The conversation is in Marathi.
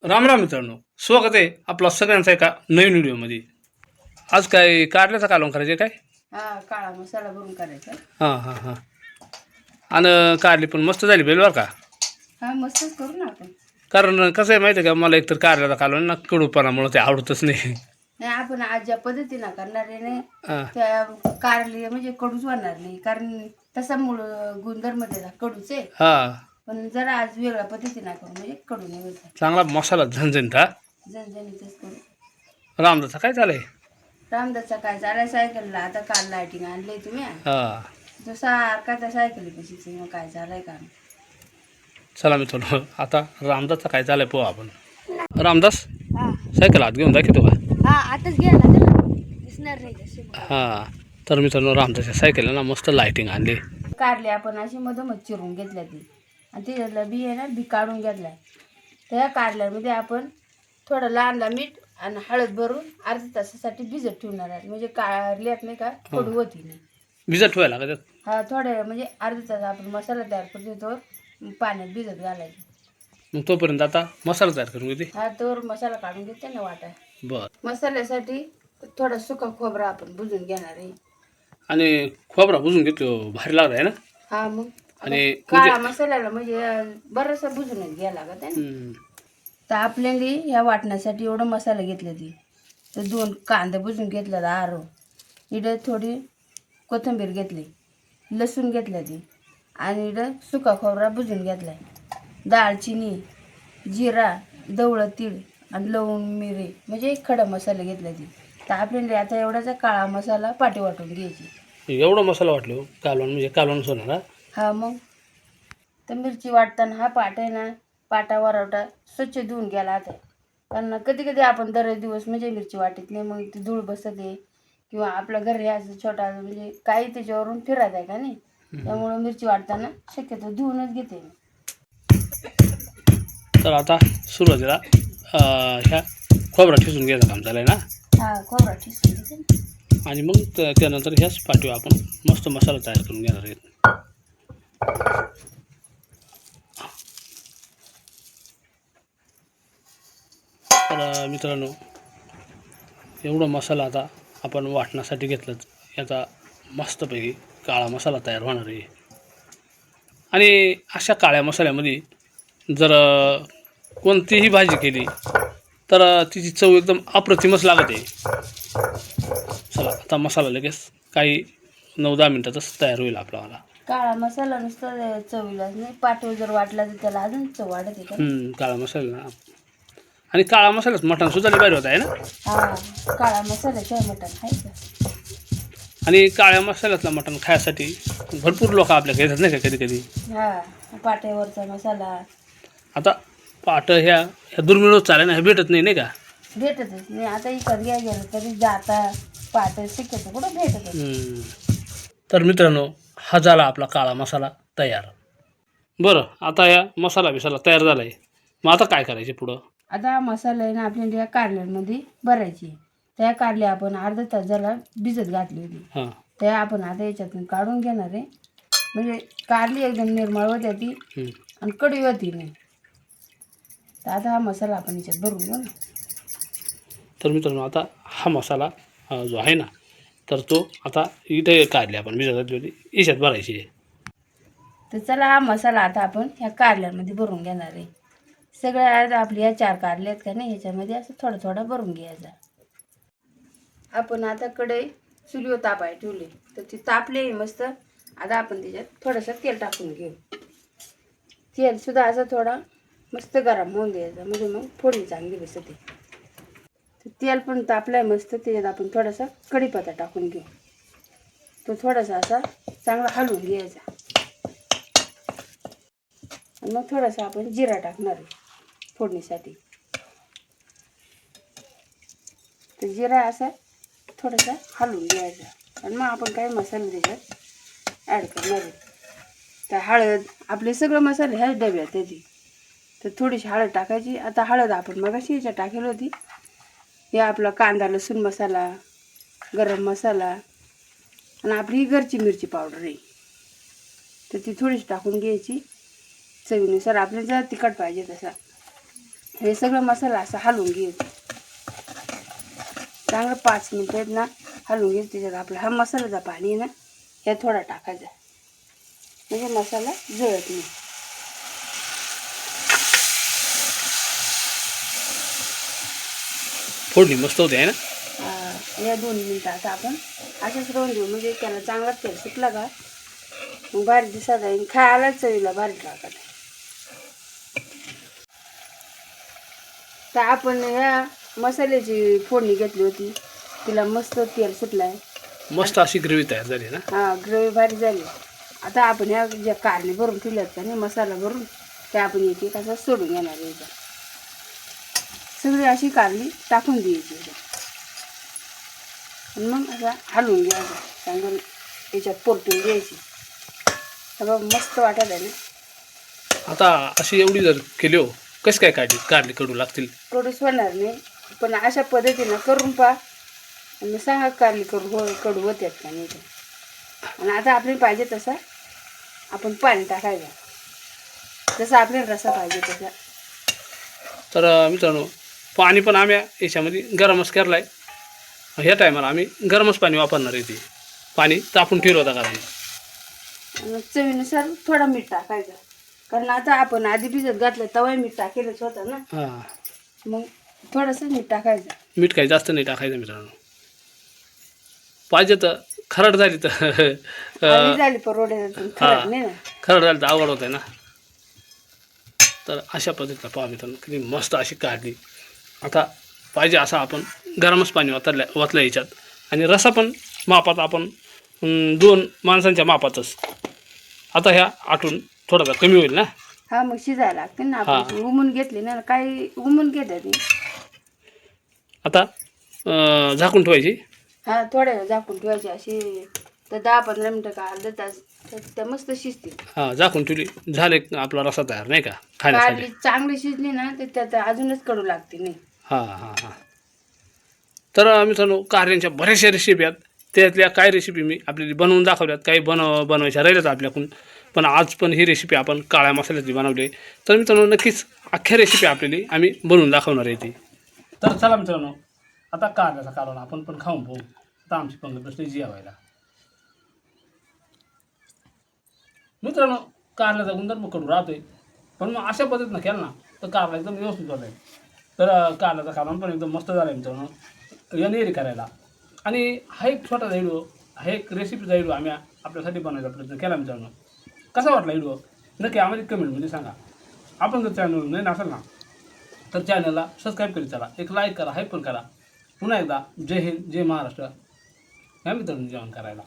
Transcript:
राम राम मित्रांनो, स्वागत आहे आपला सगळ्यांचा एका नवीन व्हिडिओमध्ये. आज काय कारल्याचा कालवण करायचे काय? हा, काळा मसाला भरून करायचा. हां हां हां. आणि कारली पण मस्त झाली बेल बरं का. हा, मस्तच करू ना आपण. कारण कसं आहे माहिती आहे का, मला एकतर कारल्याचा कालवण ना कडूपणामुळे ते आवडतच नाही. नाही, आपण आज ज्या पद्धतीनं करणार आहे ना, हां त्या कारली म्हणजे कडूच होणार नाही, कारण तसा मूळ गुणधर्म त्याला कडूच आहे. हां, पण जरा आज वेगळ्या पद्धतीनं करू म्हणजे कडू नाही होत. चांगला मसाला झणझणीत हा. झणझणीतच करू. रामदाचा काय झालंय? रामदासचा काय चालाय सायकलला, आता काल लायटिंग आणले तुम्ही. हां, तो सारखा त्या सायकली कशी मग काय चालाय का. चला मित्रांनो, आता रामदासचा काय झालंय पोहा आपण. रामदास हा सायकल हात घेऊन दाखवतो का? हा, आताच घ्या ना, दिसणार नाही. हां, तर मित्रांनो रामदासच्या सायकलला ना मस्त लायटिंग आणली. कारले आपण अशी मधोमध चिरून घेतल्या ती, आणि त्याच्यातला बी आहे ना, बी काढून घेतलाय. त्या कारल्यामध्ये आपण थोडं लहानला मीठ आणि हळद भरून अर्ध्या तासासाठी भिजत ठेवणार आहे, म्हणजे कारल्यात नाही का कडू होती नाही. भिजत ठेवायला का त्यात? हा, थोडे म्हणजे अर्धा तास आपण मसाला तयार करतो तो पाण्यात भिजत घालायचं. मग तोपर्यंत आता मसाला तयार करून घेते. हा, तोवर मसाला काढून घेते ना वाटा. बरं. मसाल्यासाठी थोडा सुका खोबरा आपण भुजून घेणार आहे. आणि खोबरा बुजून घेतो भारी लागत आहे ना. हा, मग आणि काळा मसाल्याला म्हणजे बरंचसं भुजूनच घ्यायला लागत आहे ना. तर आपल्याला ह्या वाटण्यासाठी एवढं मसाला घेतलं ती, तर 2 कांदे भुजून घेतलं, आरो इकडे थोडी कोथिंबीर घेतली, लसूण घेतलं ती, आणि इकडं सुका खोबरा भुजून घेतला, दालचिनी, जिरा, ढवळं तीळ आणि लवंग मिरी म्हणजे खडा मसाला घेतला ती. तर आपल्याला आता एवढाचा काळा मसाला पाटी वाटून घ्यायची. एवढा मसाला वाटलो कालवण म्हणजे कालवण होणार हा. हा, मग तर मिरची वाटताना हा पाट आहे ना, पाटा वरवटा स्वच्छ धुवून घ्यायला आता. कारण कधी कधी आपण दर दिवस म्हणजे मिरची वाटत नाही, मग ती धूळ बसते, किंवा आपल्या घरी असं छोटा म्हणजे काही त्याच्यावरून फिरत आहे का नाही, त्यामुळं मिरची वाटताना शक्यतो धुवूनच घेते मी. तर आता सुरुवातीला ह्या खोबरा ठिसून घ्यायचं काम झालं आहे ना. हा, खोबरा ठिसून घेते ना. आणि मग त्यानंतर ह्याच पाठीवर आपण मस्त मसाला तयार करून घेणार आहेत. तर मित्रांनो, एवढा मसाला आता आपण वाटण्यासाठी घेतलंच, याचा मस्तपैकी काळा मसाला तयार होणार आहे. आणि अशा काळ्या मसाल्यामध्ये जर कोणतीही भाजी केली तर तिची चव एकदम अप्रतिमच लागत आहे. चला आता मसाला लगेच काही 9-10 मिनटातच तयार होईल आपल्याला. काळा मसाला नुसतं चवीलाच नाही, पाठव जर वाटला तर त्याला अजून चव वाढते का. काळा मसाला ना, आणि काळा मसालाच मटण सुद्धा लय भारी होत आहे ना. हा, काळा मसाल्याशिवाय मटण खायचं. आणि काळ्या मसाल्यातला मटण खायसाठी भरपूर लोक आपल्याकडे येतात नाही का कधी कधी. हा, पाट्यावरचा मसाला आता पाट ह्या दुर्मिळ चालेल ना, हे भेटत नाही का. भेटतच नाही आता, इकडे घ्या गेलं तरी जाता पाट शिकतो कुठं भेटत. तर मित्रांनो, हा झाला आपला काळा मसाला तयार. बरं, आता या मसाला तयार झाला आहे, मग आता काय करायचे पुढं? आता हा मसाला आहे ना आपल्याला या कारल्यामध्ये भरायची. त्या कारल्या आपण अर्धा तास झाला भिजत घातली होती. हां, त्या आपण आता याच्यातून काढून घेणार आहे, म्हणजे कारली एकदम निर्मळ होत्या ती आणि कडवी होती नाही. तर आता हा मसाला आपण याच्यात भरून घेऊ ना. तर मित्रांनो, आता हा मसाला जो आहे ना, तर तो आता इथे काढले आपण भिजत घातली होती, याच्यात भरायची आहे. तर चला, हा मसाला आता आपण ह्या कारल्यामध्ये भरून घेणार आहे. सगळ्या आज आपली या 4 कारले आहेत का नाही, ह्याच्यामध्ये असं थोडं थोडं भरून घ्यायचा. आपण आता कढई चुलीवर तापाय ठेवले, तर ती तापले मस्त. आता आपण त्याच्यात थोडंसं तेल टाकून घेऊ. तेल सुद्धा असं थोडं मस्त गरम होऊन द्यायचं, म्हणजे मग फोडणी चांगली बसते. तर तेल पण तापलाय मस्त, त्याच्यात आपण थोडासा कढीपत्ता टाकून घेऊ. तो थोडासा असा चांगला हलवून घ्यायचा, आणि मग थोडासा आपण जिरा टाकणार आहे फोडणीसाठी. तर जिरा असा थोडासा हलवून घ्यायचा, आणि मग आपण काही मसाले त्याच्यात ॲड करणार आहे. तर हळद, आपले सगळं मसाले ह्याच डब्यात त्याची, तर थोडीशी हळद टाकायची. आता हळद आपण मगाशी याच्यात टाकेल होती. हे आपला कांदा लसूण मसाला, गरम मसाला, आणि आपली ही घरची मिरची पावडर आहे, तर ती थोडीशी टाकून घ्यायची चवीनुसार, आपल्याला जर तिखट पाहिजे तसा. हे सगळं मसाला असं हलवून घ्यायचं चांगलं 5 मिनिटं आहेत ना हलवून घ्यायचं. त्याच्यात आपला हा मसाल्याचा पाणी आहे ना हे थोडा टाकायचा म्हणजे मसाला जळत नाही. फोडणी मस्त होते आहे ना. या 2 मिनिटं आता आपण असंच राहून देऊ म्हणजे त्याला चांगला तेल सुटला का मग भारी दिसत आहे खायला चवीला भारी टाकत. तर आपण ह्या मसाल्याची फोडणी घेतली होती तिला मस्त तेल सुटलं आहे. मस्त अशी ग्रेव्ही तयार झाली ना. हां ग्रेव्ही भारी झाली. आता आपण ह्या ज्या कारले भरून ठेवल्यात का नाही मसाला भरून त्या आपण एक एक असं सोडून घेणार आहे. सगळी अशी कारली टाकून द्यायची आणि मग असं हलवून घ्यायचं चांगलं याच्यात परतून घ्यायची. सगळं मस्त वाटत आहे ना. आता अशी एवढी जर केली हो कसं काय काढली कारली कडू लागतील. कडूच होणार नाही पण अशा पद्धतीनं करून पहा आणि सांगा कारली कडू होत्यात का नाही ते. आणि आता आपल्याला पाहिजे तसा आपण पाणी टाकायचं जसं आपल्याला रसा पाहिजे तसा. तर मित्रांनो पाणी पण आम्ही याच्यामध्ये गरमच केलं आहे. ह्या टायमाला आम्ही गरमच पाणी वापरणार आहे. ते पाणी तापून ठेवलं होतं कारण आणि चवीनुसार थोडा मीठ टाकायचं कारण आता आपण आधी भिजत घातलं तेव्हा मीठ टाकेलच होतं ना. हां मग थोडंसं मीठ टाकायचं. मीठ काही जास्त नाही टाकायचं मित्रांनो. पाहिजे तर खरड झाली तर हळदी झाली परवड्यातून खरंच नाही ना. खरड झाली तर आवड होत आहे ना. तर अशा पद्धतीनं पहा मित्रांनो किती मस्त अशी काढली. आता पाहिजे असं आपण गरमच पाणी ओतलं याच्यात आणि रसा पण मापात आपण 2 माणसांच्या मापातच. आता ह्या आटून थोडासा कमी होईल ना. हा मग शिजायला लागते ना आपण उमून घेतली ना काही उमून घेतात ती. आता झाकून ठेवायची. हा थोड्या वेळ झाकून ठेवायची अशी तर 10-15 मिनटं का अर्धा तास तर त्या मस्त शिजतील. हां झाकून ठेवली झाले आपला रसा तयार नाही का खाण्यासाठी. कारली चांगली शिजली ना तर त्यात अजूनच कडू लागते नाही. हां हां हां. तर मित्रांनो कारल्यांच्या बऱ्याचशा रेसिपी आहेत. त्यातल्या काही रेसिपी मी आपल्याला बनवून दाखवल्यात काही बनवायच्या राहिल्यात आपल्याकडून. पण आज पण ही रेसिपी आपण काळ्या मसाल्याची बनवली. तर मित्रांनो नक्कीच अख्ख्या रेसिपी आपल्याला आम्ही बनवून दाखवणार आहे ती. तर चला मित्रांनो आता कारल्याचा कालवण आपण पण खाऊन पाहू. आता आमची पंगत बसली जेवायला. मित्रांनो कारल्याचा गुणधर्म कडू राहतोय पण मग अशा पद्धतीनं केलं ना तर कारला एकदम व्यवस्थित होत आहे. तर कारल्याचा कालवण पण एकदम मस्त झाला आहे मित्रांनो याने करायला. आणि हा एक छोटा व्हिडिओ हा एक रेसिपीचा व्हिडिओ आम्ही आपल्यासाठी बनवायचा प्रयत्न केला मित्रांनो. कसा वाटला व्हिडिओ नक्की आम्हाला कमेंटमध्ये सांगा. आपण जर चॅनल नाही नसेल ना तर चॅनलला सबस्क्राईब करीत चला. एक लाईक करा हाईप पण करा. पुन्हा एकदा जय हिंद जय महाराष्ट्र. या मित्रांनो जेवण करायला.